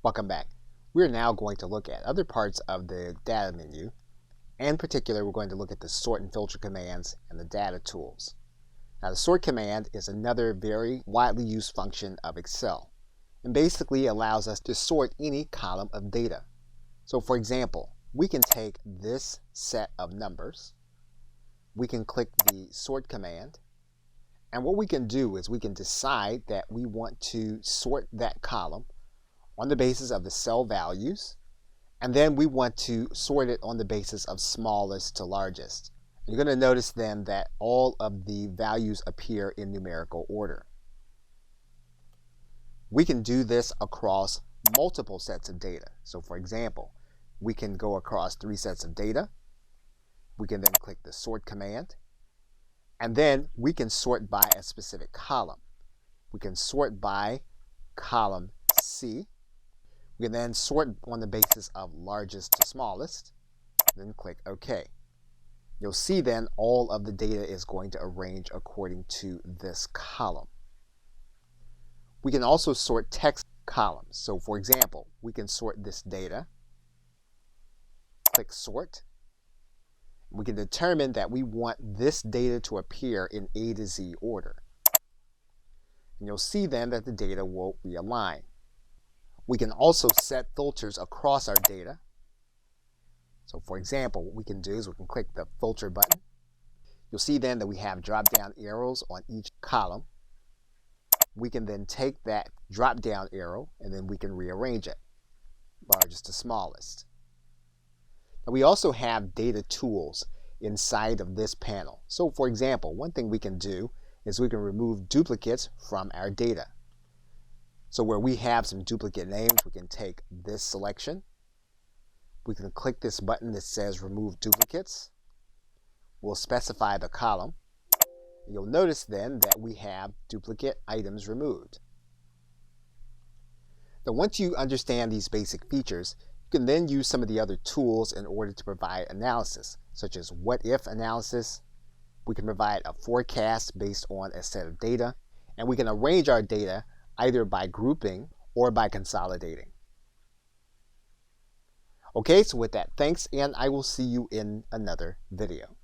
Welcome back. We're now going to look at other parts of the data menu. In particular, we're going to look at the sort and filter commands and the data tools. Now, the sort command is another very widely used function of Excel and basically allows us to sort any column of data. So for example, we can take this set of numbers, we can click the sort command, and what we can do is we can decide that we want to sort that column on the basis of the cell values, and then we want to sort it on the basis of smallest to largest. You're going to notice then that all of the values appear in numerical order. We can do this across multiple sets of data. So for example, we can go across 3 sets of data. We can then click the sort command, and then we can sort by a specific column. We can sort by column C. We can then sort on the basis of largest to smallest, then click OK. You'll see then all of the data is going to arrange according to this column. We can also sort text columns. So for example, we can sort this data, click sort. We can determine that we want this data to appear in A to Z order. And you'll see then that the data will realign. We can also set filters across our data. So for example, what we can do is we can click the filter button. You'll see then that we have drop-down arrows on each column. We can then take that drop-down arrow and then we can rearrange it, largest to smallest. Now we also have data tools inside of this panel. So for example, one thing we can do is we can remove duplicates from our data. So where we have some duplicate names, we can take this selection. We can click this button that says remove duplicates. We'll specify the column. You'll notice then that we have duplicate items removed. Now once you understand these basic features, you can then use some of the other tools in order to provide analysis, such as what-if analysis. We can provide a forecast based on a set of data, and we can arrange our data either by grouping or by consolidating. Okay, so with that, thanks, and I will see you in another video.